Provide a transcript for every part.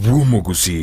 Bw'umuguzi.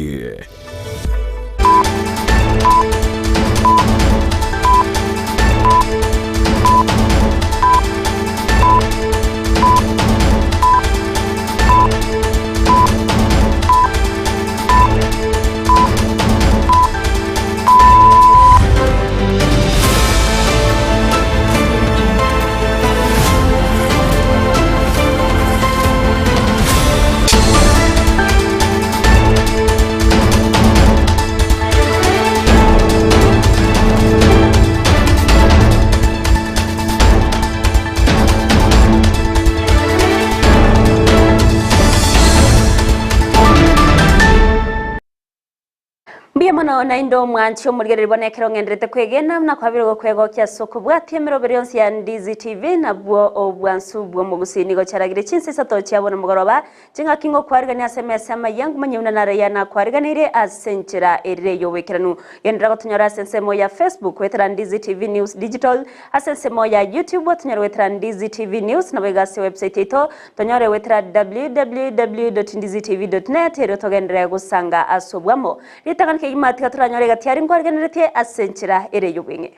Mano na indo mwancho murigere bonekero ngendrete kwegena na kwabiro kwego kya soko bwatie mirobero yonsi ya Ndizi TV na bwo obwansu bwo mugusini go charagire chinse sato cyabona mugoroba cinga kingo kwarigani SMS ama yangu manyuna na rayana kwariganire asenchira erire yo wekeranu yendra gotunyora sensemo ya Facebook wetera Ndizi TV News Digital asensemo ya YouTube tunyora wetera Ndizi TV News na wegasi website ito tunyora wetera www.ndizitv.net ero togendera gusanga asobwamo litaganike matika turanyore gatiari ngwargenerete asenchira ere yubinge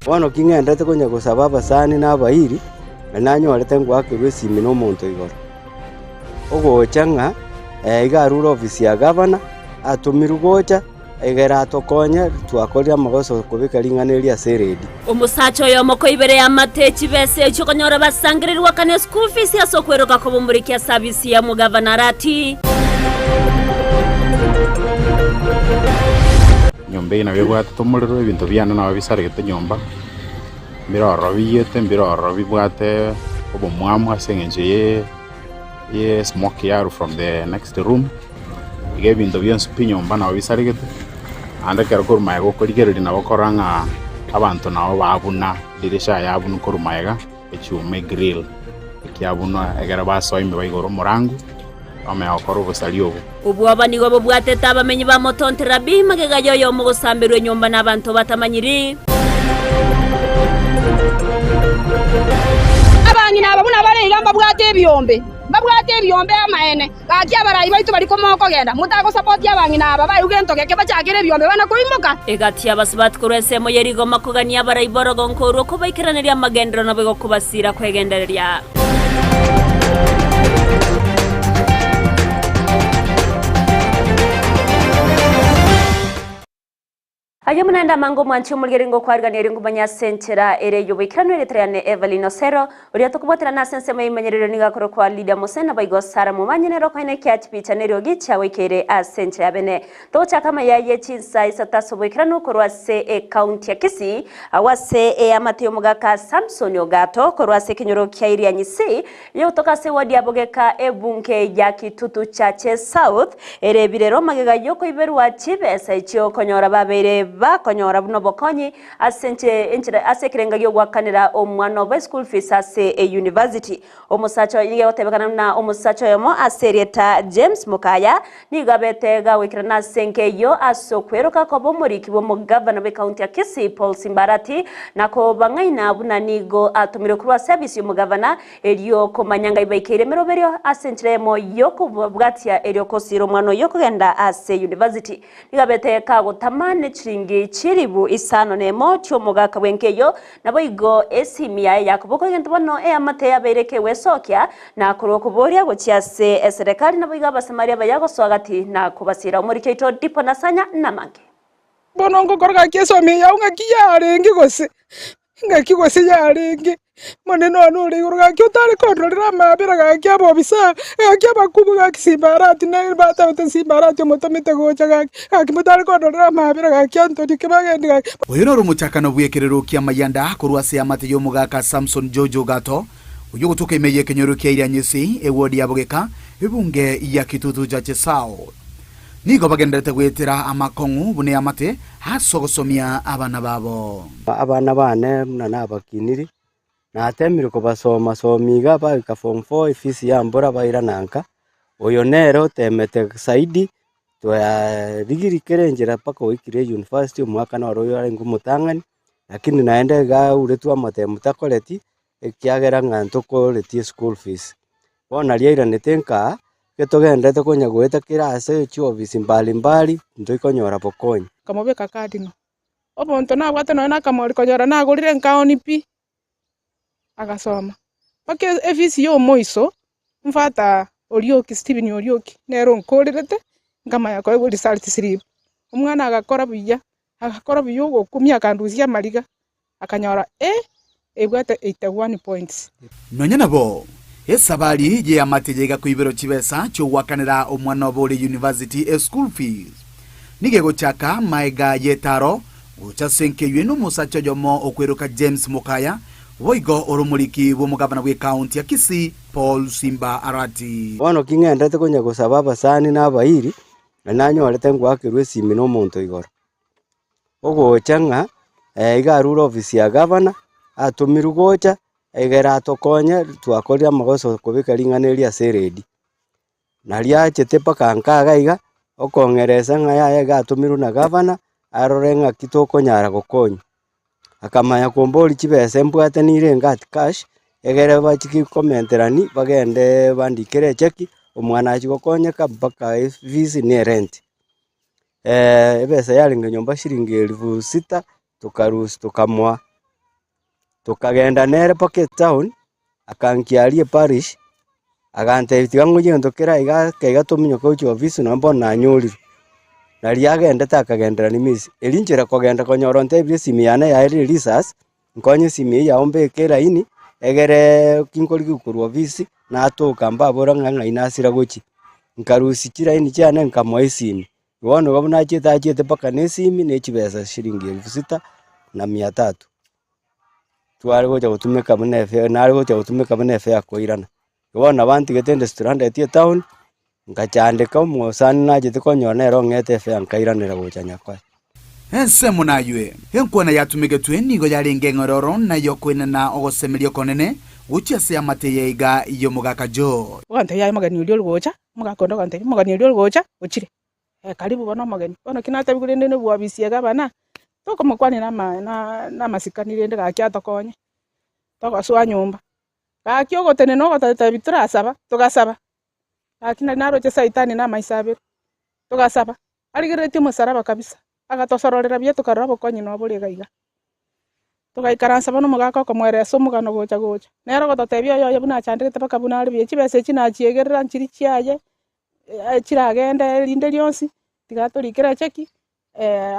wano kingendete kunya gusaba abasani n'abayiri nanyorete ngwakirwe simi no muntu igoro ogochanga igarura ofisi ya governor atumirugocha egera tokonya twakorya amagoso kubika ringaneria seredi umusacho yo moko ibere ya matechi bese cyokonyora basangirirwa kane school fees yasokweroka ko bumurikia service ya mugavanarati nyombe na byo tumuriro ibintu byana na babisarigete nyomba mbiroro biyete mbiroro bibwate obumwamu asengenje ye smoke yaru from the next room ige bintu byonse pinyomba na babisarigete anda kerukuru maego kurigereri nabo koranga abantu nabo babuna dirisha yabunu kuru maega echume grill ekyabuna egera basoime baigoro murangu ame akoro busalio ubwaba nigo bwateta abamenyi ba motontera bimagega yoyo mu gusambirwe nyomba n'abantu batamanyiri abangi nababuna barengamba bwate byombe amaene gakya barayi baitu bari komoko genda mutako support yabangi naba bari ugentokeke bachagire byombe bana kuimoka egati abasibat kurese mo yerigo makugania barayi borogo nkoro kubaikiraneria magendero nabego kubasira kwegendereria Ayamuna mango mwanchi mulgeringo kwarganira ngumanya senchera ere yobikano eretrane Evelyn Osero uri tukubotera na sensema imenyerero niga koro kwa Lydia Musena baigo Sara mumanyero kwene kyachi picha neryo gicha wekere asenchera bene tocha kama yaye chinsa isataso bikano korwa se county ya Kisii awase amateo mugaka Samson Ogato korwa se kinyoro kya iri anyisi yo toka se wadi abogeka ebunke ya Kitutu Chache South ere birero magega yoko iberwa chibesa ichyo konyora babere konyora buno bokonyi asekirenga yo gwakanira omwana wa school fees ase university omusacho yige otebekana na omusacho yomo aserieta James Mukaya nigabetega wikirana senke yo asokweroka ko bomuriki bo mu governor be county ya Kisii Paul Simbarati nako bangaina buna nigo atumire kurwa service yo mu governor eliyo komanyanga ibaikire meroberio asentremo yo kubwatia eliyo kosiro mwana yo kugenda ase university nigabeteka gutamane chiringi chiribu isano nemo cyo mugaka bwenkeyo nabo igo esimia yakuboko gento bono amate yabereke wesokya na kurokuboria gochiase serikali nabo iga basamaria bayago swagati na kubasira umurikeito dipo nasanya namange bono ngokorga kesome yaunga kiyarenge gose ngakigose yarenge moneno anuri urga kyotari kontrolera mabira gakya bobisa gakya bakubu gakisimbarati na bata utesimbarati motomete gocha gakimutari kontrolera mabira gakya ntodi kibagende uyu no rumuchakano bwekerero kya mayanda kurwase amate yo mugaka Samson Jojo Gato uyu gutuka imeye kenyoro kya iranyisi ewodi yabogeka ibunge ya Kitutu Chache South nigo bagendete gwetera amakongu bune amate hasogosomia abana babo abana bane na nabakiniri natemire ko basoma somiga ba form 4 ifisi yambura baira nanka oyo nero temete saidi to ya digiri kerenjera paka wikire university mwaka na royo ari ngumutangani lakini naende ga uretu amate mutakoleti ekyagera nganto ko leti school fees bona riairanete nka gitugendete kunya gwita kirase chiofisi mbalimbali ntoikonyora bokonyi kamobeka kadino obonto nabwate noe nakamori konyora nagurire nkaoni pi agasoma pake efisi yo moiso mfata Orioki Stephen Orioki nero nkorirete ngamaya kwa ego result slip umwana agakora buya gukumia akandusia mariga akanyora ebwate 81 points nonya nabo esabali ye amatejega kuibero chibesa cyo wakanira omwana obole university school fees nigego chaka maega yetaro uchasenkeywe n'umusacha jomo okweruka James Mukaya woigo orumuliki bw'omugabana bwe county ya Kisii Paul Simba Arati bono kingendete kunya gusaba abasani n'abairi nanyorete ngwakirwe simi n'omuntu igoro ogochanga igarura ofisi ya governor atumiru gocha egera atokonya twakorira amagoso kubika ringaneria seredi naria chete pakankaga iga okongereza ngaya gatumiru na governor arorenga kitokonyara gokonya akamanya kumbori chibese mbwate nire ngati cash egere bachiki komenterani bagende bandikere cheki omwana achigokonyeka mpaka fees ne rent ebesa yaringa nyomba shilingi 6,000 tukarusi tukamwa tukagenda nere pocket town akankiarie parish agantebitiga ngugendo kira iga tuminyo ko office no mbona nyuri nari agenda takagendera ni miss elinjira kogenda konyoronte bye simiyane ya research nkonye simi ya ombe kera ini egere kinkori gukuru office na atoka mbabora nganga inasira gochi nkarusi kira ini cyane nkamwa isimi wono babuna chete paka nesimi nechibesa shilingi 6,300 twari gocha gutumika munefe nari gocha gutumika munefe yakoirana wona abantu getende strand tie town ngachandika umosani najite konyonero ngete fe ankairanira gochanya kwa ense munaywe enkuona yatumike twenigo yarenge ngororo nayo kwinana ogosemerio konene guchase amateyeiga iyo mugaka jo wante yayi magani ulio gocha mugakondo wante magani ulio gocha uchire karibu bana magani bana kinata bigurende ne bwabisiaga bana toko mukwani na masikanire ndega kyatokonye toko swa nyumba kakyo gotene no gotata bitura saba tugasaba akina naro che saitani na maisabiro tugasaba arigerete musaraba kabisa agatosororera bye tukarabo konyi no buri gaiga tugaikaransa bano mugaka ko mwereso mugano gocha nero gototebyo yo buna chandike paka buna ari bye chibese china chiegerera nchiri chiaye chiragende linde lyonsi tigatorikera cheki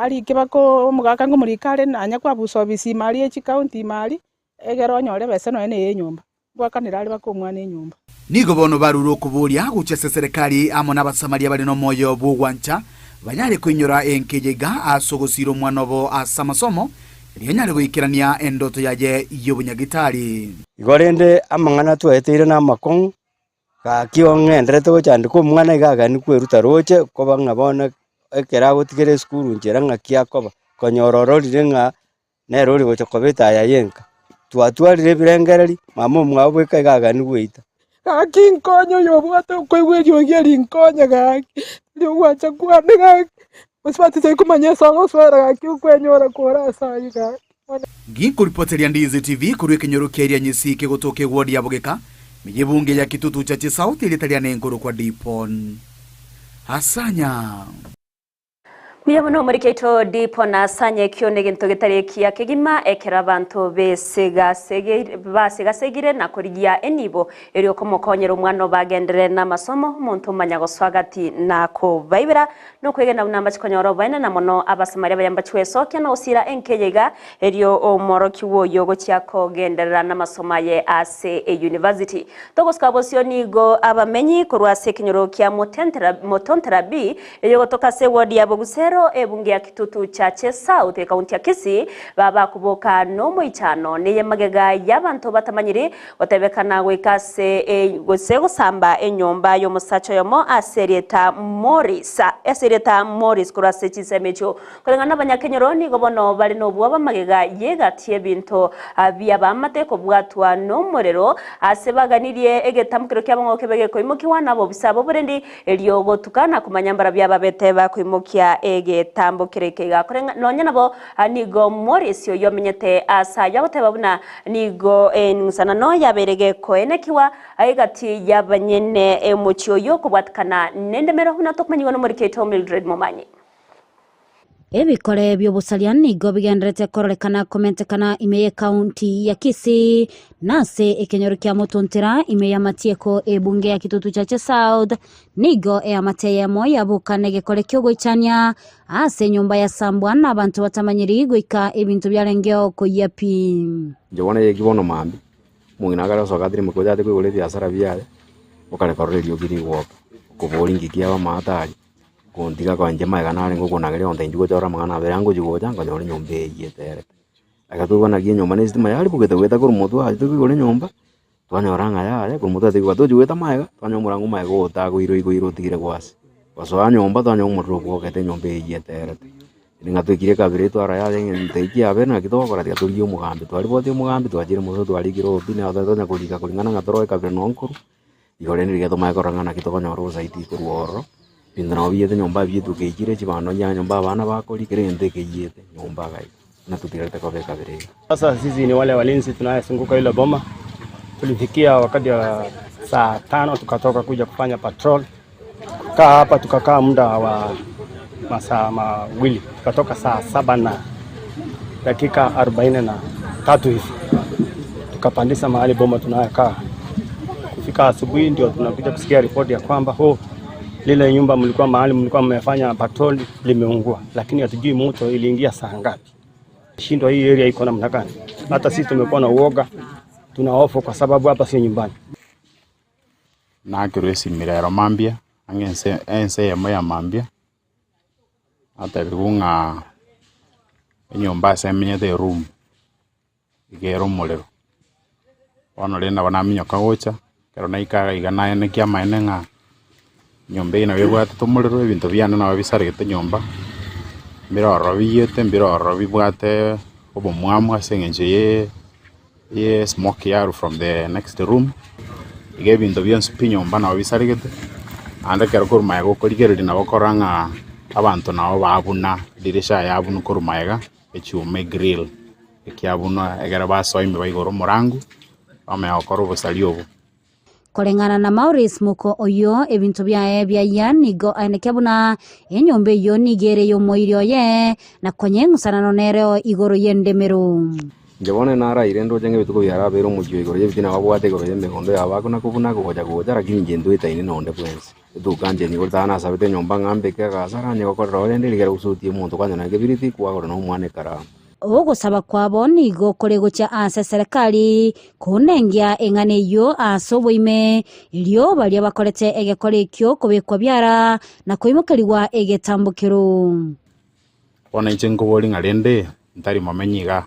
ari kibako mugaka ngo murikare nanya kwa buso bisi mali echi county mali egero nyore bese no ene yenyumba gwakanira ari bako mwana enyumba nigo bono baruro kuburia guchese serikali amo n'abasamaria bali no moyo bugwancha banyare kwinyura enkejega asogosiro mwanobo asamasomo ryanyare gwikirania endoto yaje y'obunyagitari igorende amangana tweteire na makong ka kiongendrete gochandika omwana igaga ni kweruta roche koba ngabona ekera gotigere skuru njera ngakia koba konyorororire nga nerori gocha kobeta ya yenka twatwarire birengereri mama mwabo ikaga ni gweita akinkonyo yobwate koigwerio geri nkonya gaki liwacha kwane gaki usipati sai kumanya songo swera gaki ukwenyora kora sai gaki ngikuripoteria Ndizi TV kuri kenyoro keria nyisike gotoke wodi ya Bugeka mijibunge ya kitutu cha Chisauti ilitalia nenkuru kwa Dipon Asanya Muyamuno muri keito Dipon Asanya kione gintu gitari kia kigima ekera bantu basigasegire na kurigia enibo eri okomokonyera umwana bagendere na masomo muntu manya goswagati na ko baibera no kwegena unamba chikonyoro baina na mono abasamaria bayamba chwesoke na usira enkeyega erio omoroki woyo gochiako gendera na masomaye ase university togoskabosio nigo abamenyi kurwase kinyoro kia motontera B eyo gotoka se wodi ya Bogusero ebunge ya kitutu cha Chisauti kaunti ya Kisii baba kuboka no moichano neye magega y'abantu batamanyiri otebekana gwikase gosego samba enyomba yo musacho yomo asereta Morris kurase chisemecho kulengana abanyakenyoro gobono bali no bwaba magega yegatie bintu bya bamateko bwatwa no morero asebaganirie egetamukiro ky'abangoke bege koimukiwa nabo bisabo burendi elio gotukana kumanyambara bya babete ba koimukia egetambukire kigakorenga nonya nabo nigo Morris yo menyete asa yagoteba buna nigo ensana no yaberege koenekiwa aigati yabanyene emuchio yo kubwatkana nendemero huna tokmanyigo no Muriketo Mildred Momanyi. Ebikore by'obusalia nigo bigenderete kororekana komentekana ime kaunti ya Kisii nase ekenyoro kya mutuntira ime ya matieko ebunge ya Kitutu Chache South nigo amateye moya bukane gekore kyo goichania ase nyumba ya sambwa na abantu batamanyiri goika ebintu byarengeo ko yapi jobona yekibono mambi mungina gara sogatiri mukoja te kwigole biasara byale ukale korrerio kiri woka kubolingi kiaba matari kundiga kwa njema kana ngo kunagere onde njugo chora mangana berango jugo janga nyori nyombe yetere akatuba na nyomba ne sitima yali bugete weta ko mutu a tu ko nyomba twanyoranga ya ko mutu ati kwa tu jueta maiga twanyomura ngo maiga ota ko iro tigire kwasi waso anyomba twanyomura ko kete nyombe yetere ninga twikire kabire twara ya nteiki abe na kitoko kora turi umugambi twari bote umugambi twajire mutu twari kiro bina twanya kulika kulingana ngatoro kabire nonkuru igore ni rigeto maiga rangana kitoko nyoro saiti ko ruoro Pindana obiyete nyomba byetu kekire chibano nya nyomba bana bako likerende keyete nyomba gai na tutirete kwa kabire. Sasa sisi ni wale walinzi tunayesunguka ile boma. Tulifikia wakati wa saa 5 tukatoka kuja kufanya patrol. Tukaa hapa tukakaa muda wa masaa mawili. Tukatoka saa 7 na dakika 43 hivi. Tukapandisha mahali boma tunayokaa. Kufika asubuhi ndio tunakuja kusikia ripoti ya kwamba lile nyumba mlikuwa mahali mlikuwa mmefanya patrol limeungua, lakini hatujui moto iliingia saa ngapi. Shindwa hii area iko namna gani? Hata sisi tumekuwa na uoga, tuna hofu kwa sababu hapa sio nyumbani. Na kiresi mirero mambia, ense ya mambia. Hata bigunga nyumba semenyete room. Igero molero. Wano lenda wanaminyo kagocha, kero naikaga igana ene kia maenenga. Nyombe ina bibwate tumuliro ebintu byana na babisarigete nyomba miroro biyete mbiroro bibwate obomwamu asengenje ye smoke yaru from the next room ige ebintu byonse pinyomba na babisarigete ande kero kurumaya gukorigereri na bakoranga abantu nabo babuna dirisha yabunu kurumayaga echume grill ekiabuna egera basoime baigoro murangu bamaya okoro busalio obu Korengana na Maurice muko oyo ebintu byae bya nigo ainekebuna enyombe yo nigere yo moirio ye na konye ngusanano nereo igoro yendemero jabone nara irendo jenge bituko yara bero mujyo igoro yebitina babwate igoro yembe kondo yabako na kubuna goja rakini njendo itaine nonde bwense dukanje ni gortana sabete nyomba ngambe kagazara nye gokora rende ligera usutie muntu kwanya na gebiriti kwagoro no mwane kara ogusaba kwabo nigo korego cha ase serikali kunengia engane yo asoboime ilio bali bakorete egekore kyo kubekwa byara na kuimukaliwa egetambukiro ona ichengo boli ngarende ntari mamenyiga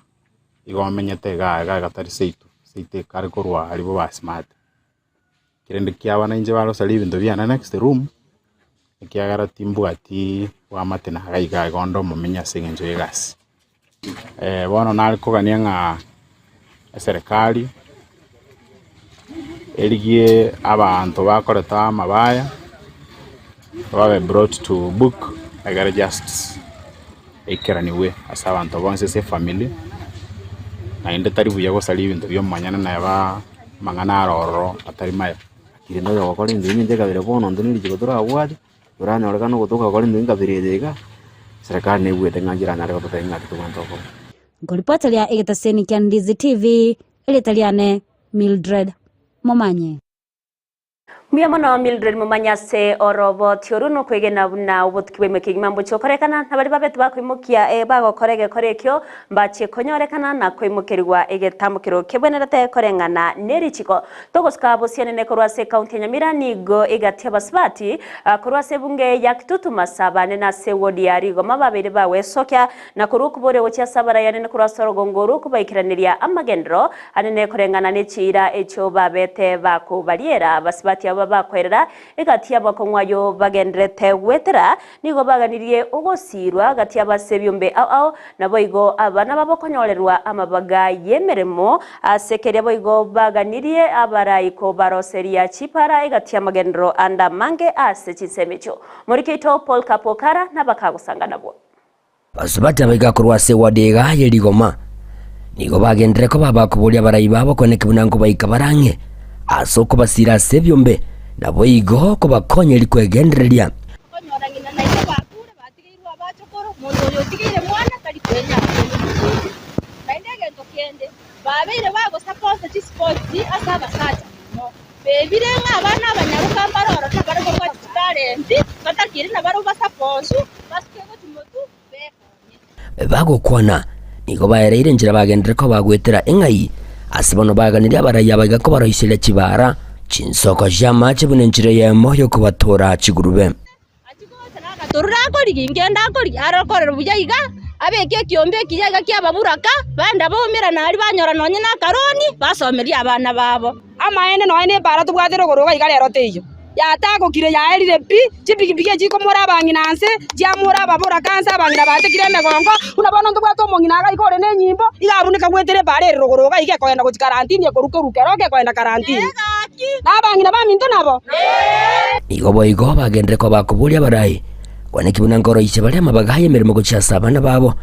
igomanyete ga gatari seite kare korwa alibo ba smart kirende kyaba na inje balo sali bintu byana next room ikiagara timbu ati wa matena gaiga gondo mumenya singenjo yegas bono naliko ganianga serikali eligie abantu bakoreta amabaya babe brought to book agara just ekeraniwe asa abantu bonse se family na inde tari buya go sali ibintu byo manyana na ba mangana roro atari maya kirendo yo ko ndi nyinde kabire bono ndini ligo turabwadi turanyoreka no gutuka ko ndi ngabire dega serikali ne bwete ngangira na reko tutenga kitugantoko Ngolipata lya egetaseni kya Ndizi TV elitaliane Mildred Momanye Miyamono Mildred Momanya se orobo tiorunu kwegena buna ubutkiwe mekigimambo chokorekana nabari babete bakwimukia bago korege korekyo mbache konyorekana na kwimukirirwa egetambukiro kebwenerate korengana nerichiko togoska bosiane ne korwase county Nyamira nigo egatia basbati korwase bunge ya Kitutu masabane na se wodi yari goma babere bawe sokya na kurukubore wocha sabara yane korwasoro gongoro kubaikiraniria amagendro anene korengana nechira echo babete bako bariera basbati bakwerera igati abakongwayo bagendrete wetera nigo baganirie ugosirwa gati abasebyombe ao nabo igo abana babokonyorerwa amabaga yemeremo asekeria boigo baganirie abarayiko baroseria chipara igati amagendro anda mange ase chisemecho murikito Paul Kapokara nabakagusanga nabo basubati abigakorwa se wadega yerigoma nigo bagendere ko babakubulia barayi babo koneka bunango bayika barange asoko basira sebyombe nabo igo ko bakonye likwegendereria konyorangina na ite bakure batigirwa bacokoro muntu yotigire mwana tari kwenya naindege tokende babire bago support ci sports asaba sacha no bebire ngabana abanyaruka mbaroro tabariko kwa talent batakiri na baro basaponsu baskego timotu bago kwana nigo baereire njira bagendere ko bagwetera engai asibono baganira baraya bagako barohisira kibara chinsoko jama chibune njira yemo yo kubatora chigurube turako ligingenda ko arakorera buyayiga abeke kiombe kiyaga kyababuraka banda bomera nari banyora nonye na karoni basomeria abana babo amaene noene bara tubwatero goroga igalero teyo yatako kire yaerire pi chipikipiki chiko mora banginanse jamura babura kansa bangira batekire megongo unabona ndubwato monginaga ikore ne nyimbo igabunika gwetere bare rogoroga ike koenda ku karantini yakoruke roke koenda karantini nabangira baminto nabo nigo boigo bagendere ko bakubulia barayi kwane kibuna ngoro ishe bali amabagaye mirimo gucyasa abana babo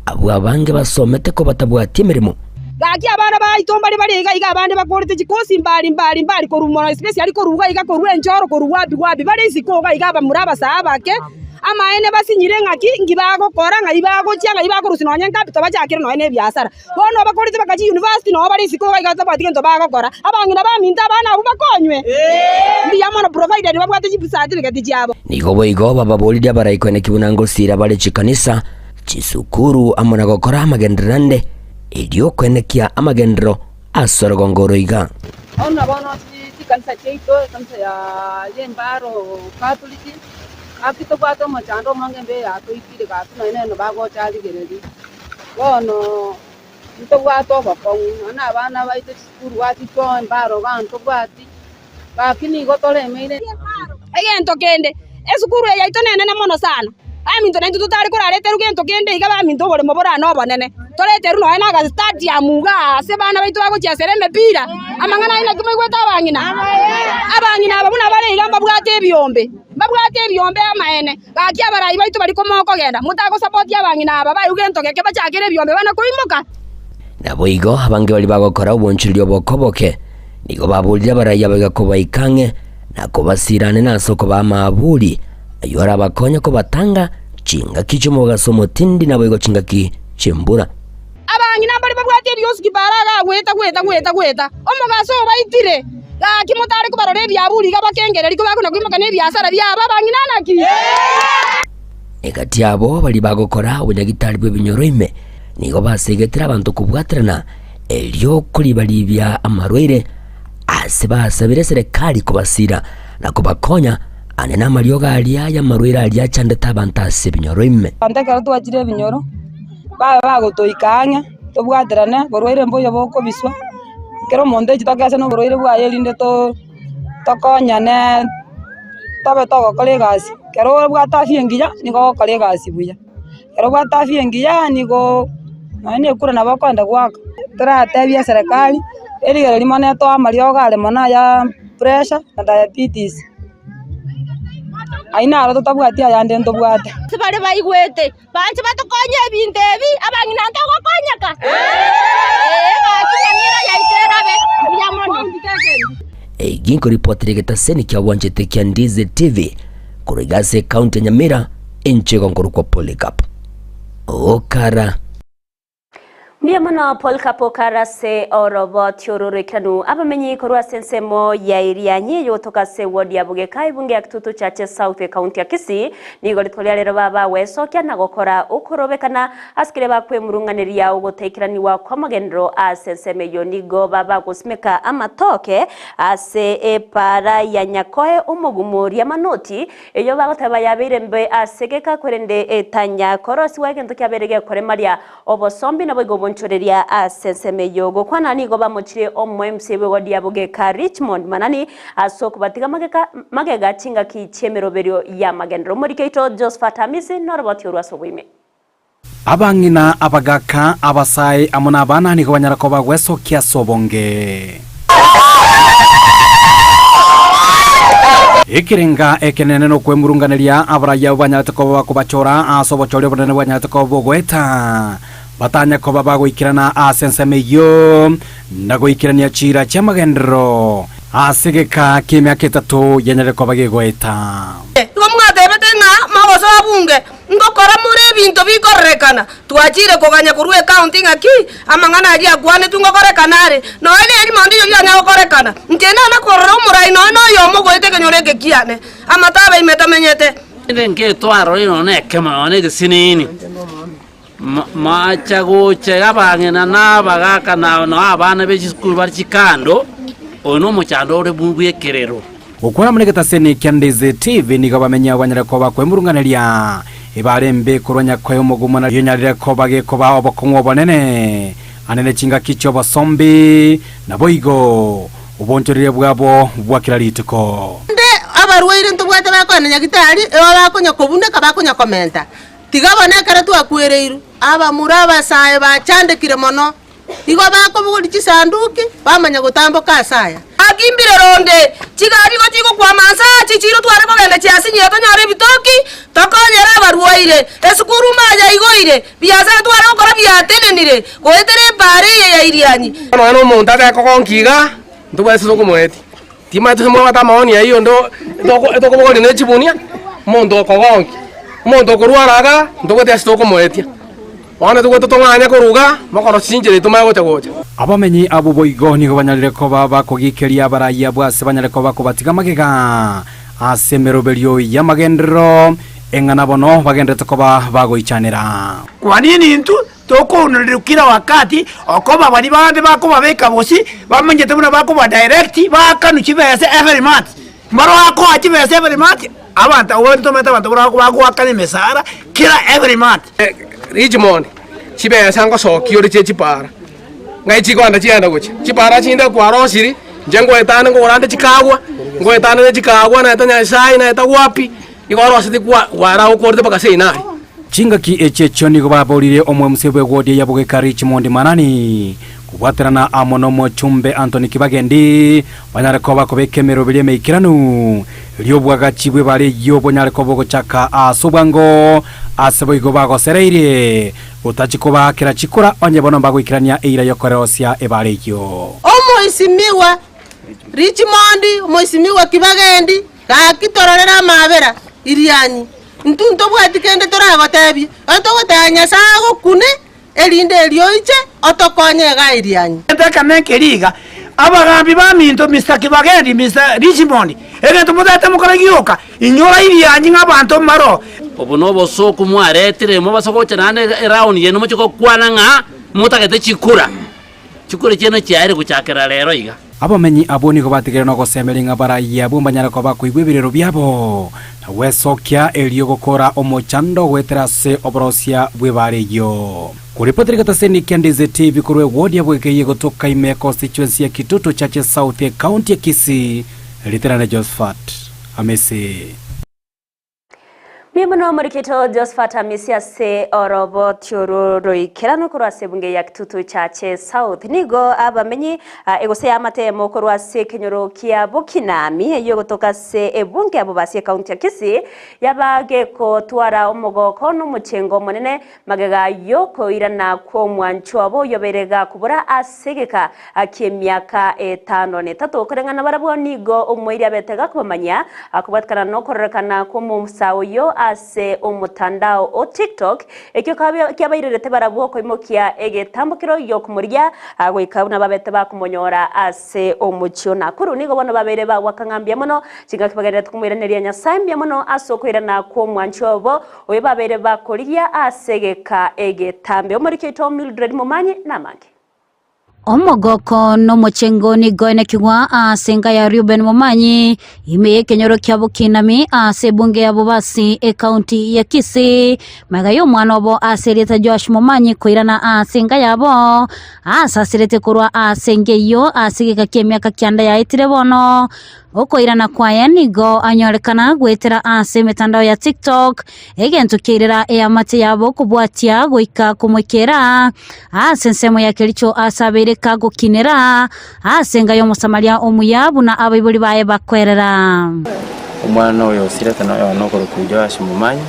abo abange basomete ko batabwati mirimo gaki abana bayitomba bari iga abandi bakorete chikosi mbali ko rumora especially ko ruga iga ko ruenjoro ko ruwabi bari isikoga iga bamuraba sabake amaene basinyire ngaki ngibago kora ngayibago cyanga ibago rusinonye nkapito bajakire noene byasara bono bakorete bakaji university no bari isikoga iga tabati ngento bago kora abangira baminta abana abo bakonywe mbiyamana provider babwate chipusati bigati cyabo nigo boigo bababolide barayiko ne kibunango sira bali chikanisa chisukuru amona gokora amagenderande idio kwenekia amagendero asorogo ngoro iga ona bono chikanisa cheito kanisa ya yembaro katoliki akito kwato machando mangembe atoikire gatu nene bago chaligereri bono nto kwato bakongu ana abana baite skuru wati to embaro ganto kwati bakini gotole meire egento kende esukuru yaito nene mono sana aminto nende tutari kurarete rugento kende iga baminto bole mobora no bonene torete runo ena ga stadium ga se bana baitu bago cyasere mepira amangana ina kimwe gweta abangina ababuna bare iga mbabwate ebyombe amaene gaki abarayi baitu bari komoko genda mutago support yabangina aba bayi ugento keke bachakire ebyombe bana kuimuka nabo igo abange bali bagokora ubunchiryo bokoboke nigo babulira barayi bagako baikange nako basirane nasoko bamabuli ayora bakonya ko batanga chinga kichomo gasomo tindi nabo igo chinga ki chimbura abangina bari babwate byoski baraga gweta omugaso baitire gaki mutari kubarore byabuli gabakengere ariko bakona kwimuka ne byasara byaba abangina naki egati abo bali bagokora ubunyagitari bw'ebinyoro ime nigo basegetera abantu kubwaterana elyo kuri bali bya amarwere asibasabire serikali kubasira nako bakonya anena marioga alia ya marwere alia chandeta abantu asebinyoro ime andeka twagire binyoro bago toikanya tobwaterana borwere mboyo boko biswa kero monde kitagase no borwere bwa yelinde to tokonyane tabe togo kole gasi kero bwa tafie ngiya nigo kole gasi buya kero bwa tafie ngiya nigo nani kura na bakwanda gwaka turatabia serikali eli limane to amarioga ale mana ya pressure na diabetes aina aro tabwati ayande ntobwate sibare bayigwete banje batokonye ebintu ebi abangina ntago konyaka bakinyira yaiterabe yamono ginko reporter getaseni kya wanjete kya Ndize TV kurigase county ya Nyamira enchego ngoro kwa Polycarp okara Mwana Paul Kapokara se orobo tiorore kanu abamenyi korwa sensemo ya irianyi yotoka se wodi ya Bugeka ibunge ya kitutu chache South County ya Kisii nigo litolya lero baba weso kya nagokora ukorobekana askire bakwe murunganiri ya ugotekeraniwa kwa magendro asenseme yo nigo baba kusimeka amatoke ase epara ya nyakoe umugumuri ya manoti eyo bagotaba yabirembe asegeka kwerende etanya korosi wegento kyaberege kore Maria obosombi nabo obonchoreria asenseme yogo kwana nigo bamochire omwemsebe wodi abogeka Richmond manani asoko batiga magega chinga kichemeroberio ya magendro morikeito Josephat Hamisi noroboti urwasobwime abangina abagaka abasai amuna abana nigo banyarako bagwesokia sobonge ikiringa ekenene no kwemurunganiria abaraya banyatako bakubachora asobochore bonene banyatako bogweta batanya ko bagoikirana asenseme yo nagoikirania chira cha magendro asigeka kimya kitatu yenyere ko bagegweta mwatebete nga magoso abunge ngokora muri bintu bikorekana twachire koganya kurwe accounting aki amangana ari agwane tungokorekana ari no eli mondi yo yanya gokorekana ngena na korora umurai no yo mogoite kenyoreke kiane amatabe imetamenyete ndenge twaro ino nekema one gisinini macha goche abangena nabagaka no abana be school bari chikando ono muchando ore bubwe kerero ukora munegeta seni Kyandize TV nigo bamenya banyara ko bakwemurunganiria ibarembe kuronya kwayo mugumana yonyarira ko bageko bawo bokonwo bonene anene chinga kicho basombi naboigo ubontorire bwabo bwakirarituko nde abarwaire ntubwate bakwana nyagitari bakonya kobunda kabakonya komenta tigabona kare twakwereiru aba muraba saye bachandekire mono igo bako buguri chisanduki bamanya gutamboka asaya akimbire ronde chigari go chigo kwa mansa chichiro tware ko genda chiasi nyeto nyare bitoki tokonyera barwaire esukuru maja igoire biaza tware gukora byatenenire goetere bare ya iriani no monta ka ko konkiga ndubase so kumweti tima tumo bata maoni ayo ndo ko bogori ne chibunia mondo ko gonki mondo ko ruaraga ndogote asto kumweti wana tugo tonganya kuruga makoro sinjire tumaye gocha abamenyi abo boigo nigo banyarire ko baba kugikeria baraya bwase banyare ko bakubatiga magega asemeroberio ya magendro engana bono bagendete ko bagoichanira kwa nini ntu tokonurukira wakati okoba bari bande bakubabeka bosi bamenyete buna bakuba direct bakanukibese every month maro ako akibese every month abantu wonto meta abantu bakubakane mesara kila every month Richmond chibe sango soki ori chipara ngai chikwanda chienda kuchi chipara chinda kwaro siri jengo etana ngorande chikagwa ngo etana ne chikagwa na etanya sai na etagwapi igoro asiti kwa wara ukorte bakase inai chinga ki echecho nigo baborire omwe musebwe godi yabogeka Richmond manani kubwaterana amono mo chumbe Anthony Kibagendi banyare ko bakobekemero bile meikiranu lyobwaga chibwe bale yobo nyare ko bogo chaka asubwango asebo igo bago sereire utachikoba kira chikura onye bono bago ikirania eira yokoreosia ebale yo omoisimiwa Richmond omoisimiwa Kibagendi kakitororera mabera iriani ntunto bwatikende toragotebi otogotanya sago kune elinde elioiche otokonye gairiani ndaka mekeriga abagambi ba minto Mr. Kibagendi Mr. Richmond egento mudata mukora giyoka inyora iriani ngabantu maro obunobo soko mwaretire mo basoko cyane round yeno mu cyo kwana nga mutagete chikura cyene cyari gucyakira rero iga abamenyi aboni ko batigere no gosemelinga baraya bumbanyara ko bakuigwe birero byabo wesokia elio gukora omochando weterase obrosia bwebareyo kuripotera kataseni Kyandize TV kurwe wodi yabwekeye gotoka ime constituency ya Kitutu Chache South County ya Kisii literana Josephat Hamisi Mimono murikito Josephat Hamisi ase orobo tiororo ikirano kurwase bunge ya Kitutu Chache South nigo abamenyi egose amate mo kurwase kenyoro kia Bukinami yo gotoka se ebunge abo basi county ya Kisii yabage ko twara omogoko no mucengo monene magega yoko irana ko mwancho abo yoberega kubura asegeka akemyaka 5 kurengana barabwo nigo umwiri abetega kubamanya akubatkana no korrekana ko mu musawo yo ase umutandao o TikTok ekyo kyabairerete barabwo ko imokia egetambukiro yo kumurya agwikabuna babete bakumonyora ase umucyo nakuru nigo bono babere ba wakangambya mono kinga kibagarira tukumwiraniriya nyasambya mono asokwirana ko mwancho bo oye babere bakoriya asegeka egetambe omurikyo to Mildred Mumanyi namange Omogoko no mochengo ni goine kigwa senga ya Ruben Momanyi ime kenyoro kya bukinami sebunge ya bubasi county ya Kisii magayo mwana obo asereta Josh Momanyi koirana senga yabo asasirete kurwa senge yo asigika kemyaka kyanda ya itire bono okoirana kwaye nigo anyorekana gwetera mitandao ya TikTok egento kirira amate yabo kubwatia goika kumwekera sensemo ya kelicho asabere kagukinira senga yo musamaria omuyabu na abaibuli baye bakwerera umwana oyo sirete no nokoro kujo Momanyi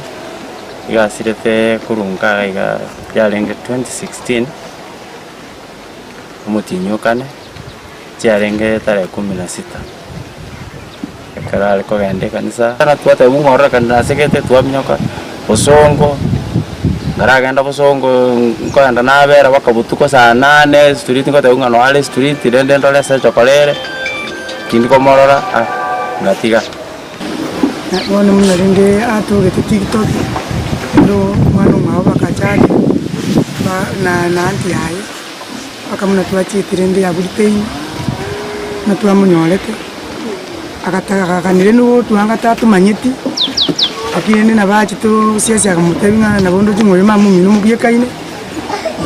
iga sirete kurunga iga yarenge 2016 umutinyukane yarenge tarehe 16 karale ko gende kanisa na tuate umora kana sekete tuamnyoka bosongo ngaragenda bosongo nkanda nabera bakabutuko saa 8 street ngote ungano wale street dende ndole sa chokolere kindi ko morora ngatiga bona munarinde atogete TikTok ndo mwana mwa bakachali na anti yayi akamuna tuachitirinde ya bulitein na tuamunyolete akataka kanire no tuanga manyeti akirene na bachi to siasa kamutebinga na bondo jingwe mamu minu mubyekaine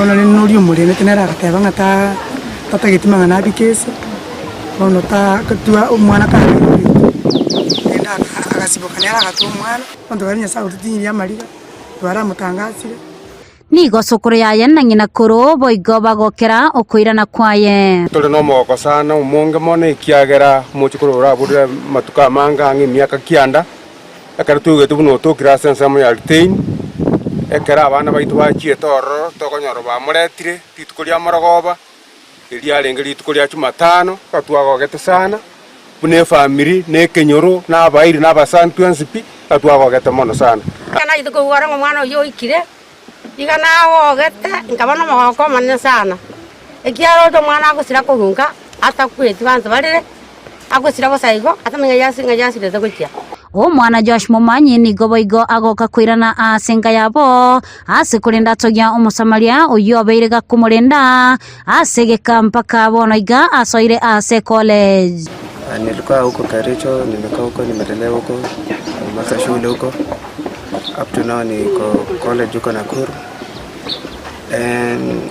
ona le no lyo murene tenera akateba ngata tatagitimanga na bikese ono ta katua umwana ka enda akasibokanera gato umwana ndo barinya sa utinyi ya marira twara mutangasire nigo sokoro yaye na ngina koro boigo bagokera okoirana kwaye tole no moko sana umonge mone kiagera muchukuru rabure matuka manga ngi miaka kianda akara tuge tubuno to krasa nsamo ya retain ekera abana baitu bachie toro tokonyoro ba muretire titukuria morogoba iria rengeri tukuria Jumatano katwagogete sana bune family ne kenyoro na bairi na basantu nsipi katwagogete mono sana kana ituko gwara mwana yo ikire igana ogete ngabana magoko manne sana ekiaro to mwana agusira kurunga atakweti bantu barire agusira bosaigo atamenga yasi leta gutya mwana Josh Momanyi ni goboigo agoka kwirana senga yabo asikurinda togia umusamaria uyo abeirega kumurenda asegeka mpaka bonoiga asoire college. Nilikuwa huko Kericho, nimekaa huko, nimelelewa huko, nimemaliza shule huko. Up to now niko college huko Nakuru. And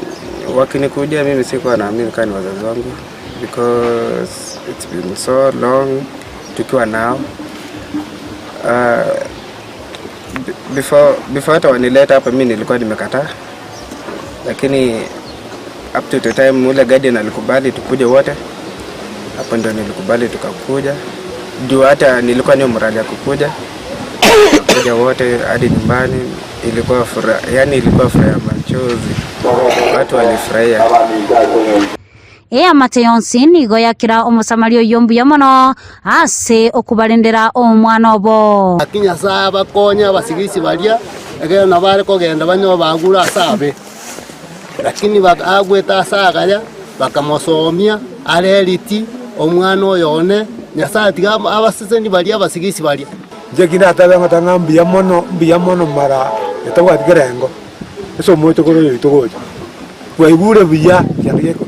wakinikuja mimi sikuwa naamini kama ni wazazi wangu because it's been so long tukiwa nao. Before hata wanileta hapa mimi nilikuwa nimekataa, lakini up to the time ule guardian alikubali tukuje wote, hapo ndo nilikubali tukakuja. Juu hata nilikuwa ni morali ya kukuja wote hadi nyumbani. Ilikuwa furaha, yani ilikuwa furaha ya machozi, watu walifurahia. Amate yonsi nigo yakira omusamario yombu yamono ase okubarendera omwana obo akinya saba konya basigisi balia ege na bare kogenda banyo bagura asabe, lakini bagweta asagaya bakamosomia areliti omwana oyone nyasati abasizeni balia basigisi balia jekina atabenga tangambia mono mara etagwa tigerengo eso moito koro yitogoje waibure biya yageko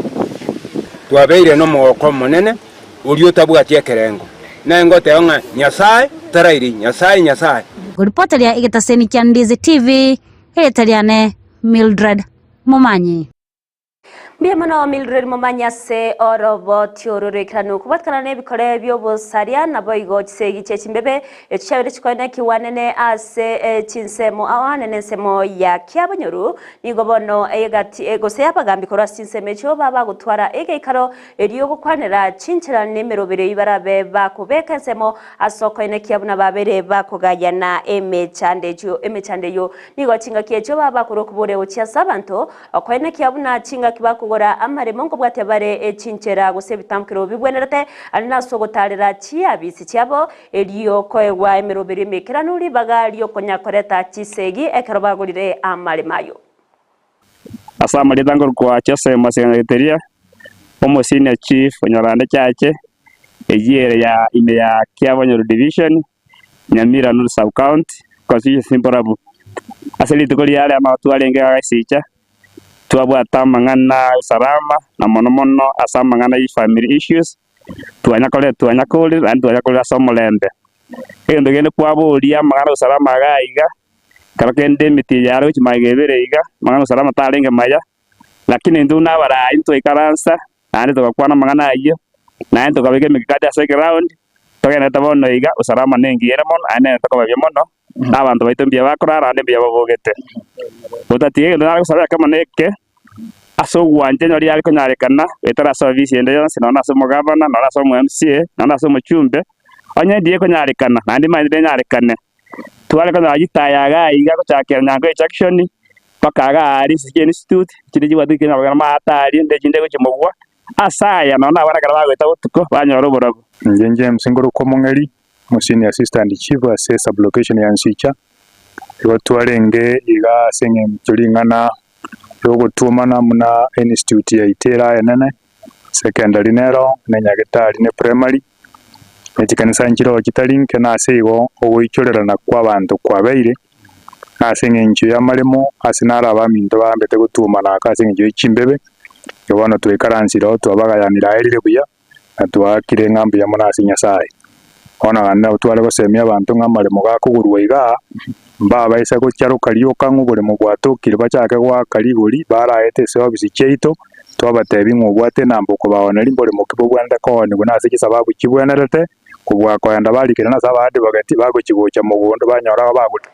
twabeire no moko monene uri otabwatie kerengo nengo teonga nyasaye tarairi nyasaye Guripoteria igetaseni kya Ndizi TV hetariane Mildred Momanyi. Biemano Mildred Momanyi ase orobo tiorore kranu kubatkana ne bikore byobosaria na boigo gisegi chechimbebe echabire chikone kiwanene ase chinsemo awanene nsemo ya kyabonyoru nigobono egati egose yabagambi kora chinsemo cyo baba gutwara egeikaro eriyo gukwanira chinchira nemerobere ibarabe bakubeka nsemo asoko ene kyabuna babere bakugayana emechandeyo nigo chinga kiecho baba kurokubore ochiasa bantu okwene kyabuna chinga kibako gora amaremo ngo bwatebare echinchera gusebitamkiro bibwenerete ari naso gutarira chiabisi cyabo eriyo koegwa emerobere mekeranuri bagalio konyakoreta chisegi ekero bagurire amaremayo asama lidangor kwa chese masengeteria como senior chief onyorande chache ejere ya ime ya Kiabonyoru division Nyamira North sub county constituency Simporabu aseli tukoli yale ama watu walenge gaisicha twabwata mang'ana usalama na mono asa mang'ana family issues twanyakore and twanyakore somolembe endo gene kwaburia mang'ana usalama gaiga karakende miti yaro chimagebere iga mang'ana usalama tarenge maya lakini ndu na bara into ikaransa ande tukakwana mang'ana ayo na ndo kabege mikada second round togene tabono iga usalama nengiere mono ane tukabye mono abantu baitembia bakorara ande bya babogete botatie ndo kusabya kama neke aso gwanje nyori yako nyarekana etara service ende yonse nona so mugabana nona so MCA nona so muchumbe onye ndiye ko nyarekana nandi mande nyarekane twale ko yagitaya ga iga ko chakera nyango section pakaga ari institute kiri jiwadike na bagana atari nde jinde ko chimugwa asaya nona barakara bagweta utuko banyoro borogo njenje msinguru ko mungeri musini assistant chief ase sublocation ya Nsicha igo twarenge iga senge mtulingana yogo tumana muna institute ya Itera enene secondary nero nenyagitari ne primary ekikanisa njiro kitalinke na seigo ogoichorerana kwa bantu kwa beire na senge nchi ya malimo asinara abaminto bambete gutumana akasinge nchi chimbebe yobona twekaransiro twabagayanira erire buya atwakire ngambi ya muna Nyasaye ona ganna utwale gosemia abantu ngamalimo gakugurwa iga mbaba isa ko cyaro kariyo kangubure mu gwato kirba cyake gwa kariguri baraete service cheito twabatebi ngubwate nambuko baona limbole mu kibo Rwanda ko ni bunase kisababu kibwenerete kubwa ko yanda balikira na sabade bagati bago kigocha mu bundo banyora babuta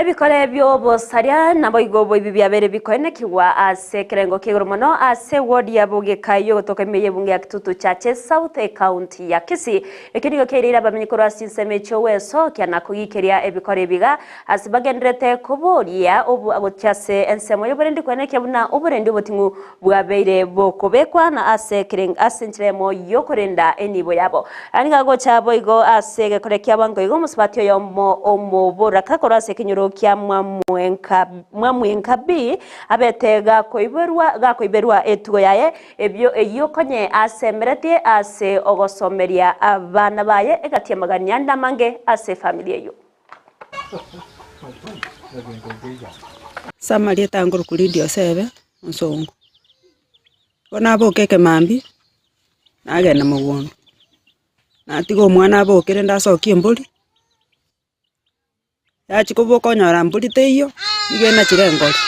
ebikore byobosaria nabo igobo ibi byabere bikonekiwa ase kerengo kigoromono ase ward ya Bugekayo gotokemeye bunge ya Kitutu Chache South County ya Kisii ekinigo kerira bamenyikoro asinseme choweso kyana kugikiria ebikore biga asibagendrete kuburia obu agotyase ensemo yoburendi kweneke buna oburendi botingu bwabeire bokobekwa na ase kereng asentremo yokorenda enibo yabo aniga gochabo igo ase gekore kyabango igo musbatyo yomo omobora kakora ase kinyoro kia mwamwenka B abetega koiberwa etugo yaye ebyo eyokonye asemerete ase ogosomeria abana baye egatie magania ndamange ase familia yo Samaria tanguru kulidio sebe nsongo bona abokeke mambi nagenda mugondo natigo mwana abokere ndasokie mbuli yachi kuboko nyora mbuli teyo igena chirengoli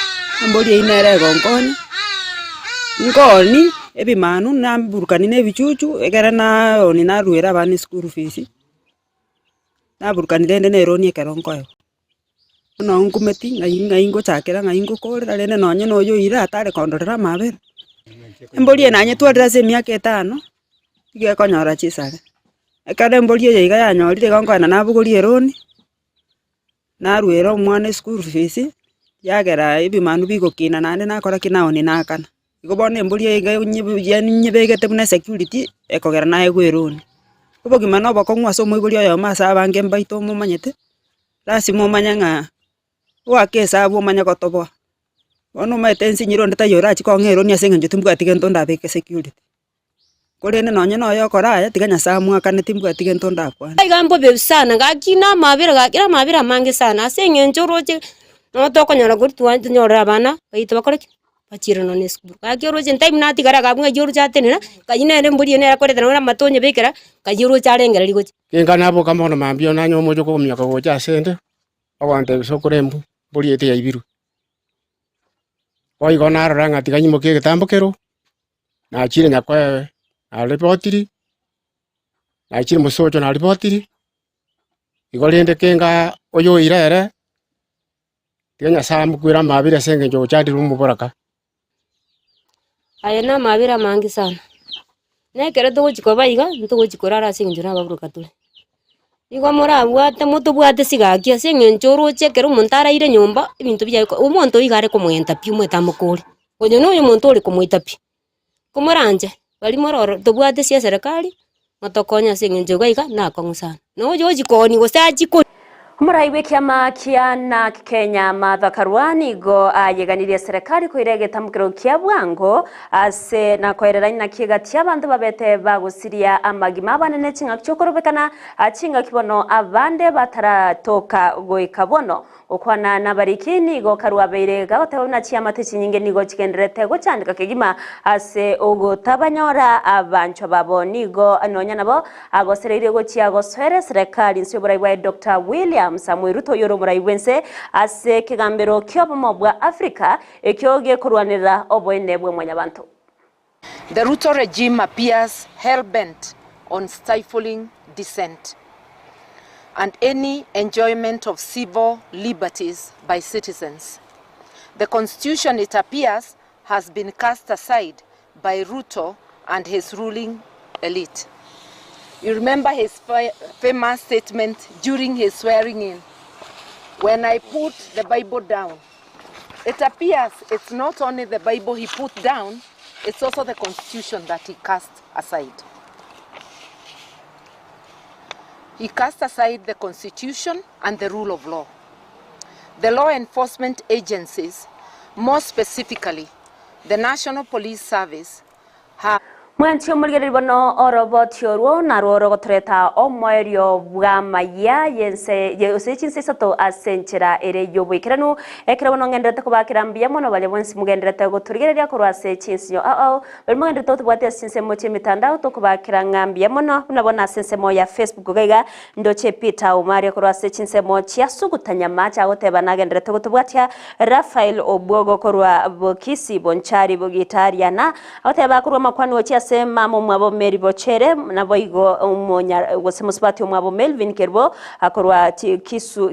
mbuli inere gonkoni ngoni ebimanu namburukani nebichuchu egera na oni naruera bani school fees naburukani rende neroni keronkoyo no ngumeti ngaingo chakera ngaingo korera rende nonye noyo ira atare kondorera mabere mbuli enanye twodra se miaka 5 ige konyora chisare ekade mbuli ye iga yanyorire gonkona nabuguri eroni naruera omwana school fees yagera ebimanu bigokina nande nakora kinaoni nakana igobone mbuli iga nyebegete buna security ekogera naye gweroni obogima no bokongwa so moibuli oyo masa bange mbaito mumanyete lasimo manyanga wakesa abo manya gotobo ono maetensi nyiro ndeta yora chikongero ni asenga njotimbu atige ntonda beke security korene nonye no yokora aya tiganya samu akane timbu atige ntonda kwa igambo bebsana gakina mabira gakira mabira mange sana asenga njoroje no tokonyora gurtwa nyora abana baito bakore bachira no nesku gakiro time nati gara gabunga juru chatenera kanyine mburi ne akore tana matonye bekera kajuru charengera ligochi kenga nabo kamono mambio nanyo mojo ko myaka gocha sende awante bisokorembu mburi ete ya ibiru oi gona ranga tiganyimo ke getambokero na chire nyakwa na reportiri na chire musojo na reportiri igolende kenga oyo irere tiganya samu kwira mabira senge jo chadi rumu boraka ayana mabira mangi sana nekere tugochikoba iga ntugochikorara sinjura baburuka tuli igwa mora bwate mutu bwate sigakia sengenchoro chekero muntara ire nyumba ibintu bya umuntu igare kumwenta pi mwetamukuri onye no umuntu uri kumwita pi kumuranje bali mororo tubwate sia serikali matokonya sengenjo gaiga na kongusana no joji koni gosaji ko Muraiwe kiama kia na Kenya Martha Karua nigo ayeganirie serikali kuirege tamukiro kia bwango ase na koerera ina kiega tia bantu babete bagusiria amagima banene chinga chokorobekana achinga kibono abande bataratoka goikabono okwana nabariki nigo Karua beire gagoteho na chiama techi nyinge nigo chikenderete gochandika kigima ase ogo tabanyora abancho babo nigo anonya nabo agosereire gochia goswere serikali nsyo buraiwe Dr. William Samuel Ruto yoro muraiwense ase kigambero kyobomo bwa Africa ekyoge kurwanira oboene bwe mwanyabantu. The Ruto regime appears hell-bent on stifling dissent and any enjoyment of civil liberties by citizens. The constitution, it appears, has been cast aside by Ruto and his ruling elite. You remember his famous statement during his swearing in, "When I put the Bible down." It appears it's not only the Bible he put down, it's also the constitution that he cast aside. He cast aside the constitution and the rule of law. The law enforcement agencies, more specifically the National Police Service, have Mwancho mulgeri bono orobot yorwo na roro treta omoerio bwamaya yense yosechinse sato asenchera ere yobwikiranu ekira bono ngendete kubakirambia mono bale bonsi mugenderete guturigereria kurwase chinsyo bali mugenderete tubwate sinse moche mitandao to kubakira ngambia mono nabona sense mo ya Facebook gaiga ndoche Peter Umaria kurwase chinse moche asugutanya macha goteba nagenderete gutubwatia Rafael Obwogo kurwa bokisi bonchari bogitariana goteba kurwa makwani ochi sema mwabo Meri Bochere na boigo umonya gosemusbati mwabo Melvin Kerbo akorwa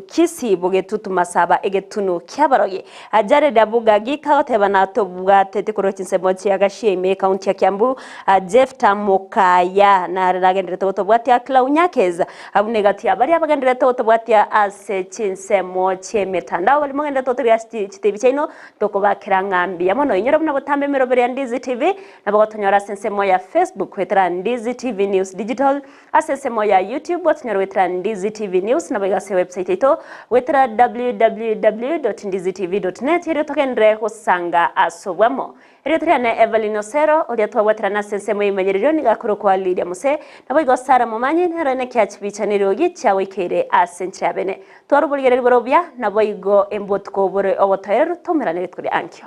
kisi bogetutu masaba egetunu kyabaroge ajare dabuga gikawoteba na tobuga tete korochinse mochi agashime county ya Kiambu Jeff Tamokaya na ragendere tobwati Klaunyakeza abunegati abari abagendere tobwati ase chinse mochi metandao bali mugende totria chitebi chino tokobakira ngambi yamono inyora buna botambe merobere Ndizi TV na bagotonyora sense ya Facebook wetra Ndizi TV News Digital asese moya YouTube watnyoro wetra Ndizi TV News na bagase website ito wetra www.ndizitv.net hiro tokendre hosanga asobwamo hiro triane Evelyn Osero oliatwa wetra na sense moya imenyerero ni gakoro kwa Lydia Muse na bago Sara Mumanyi nharane catch bichaniro gicha wekere asencha bene twarubuligere borobya na bago embotko bore obotayer tomerane kuri ankyo.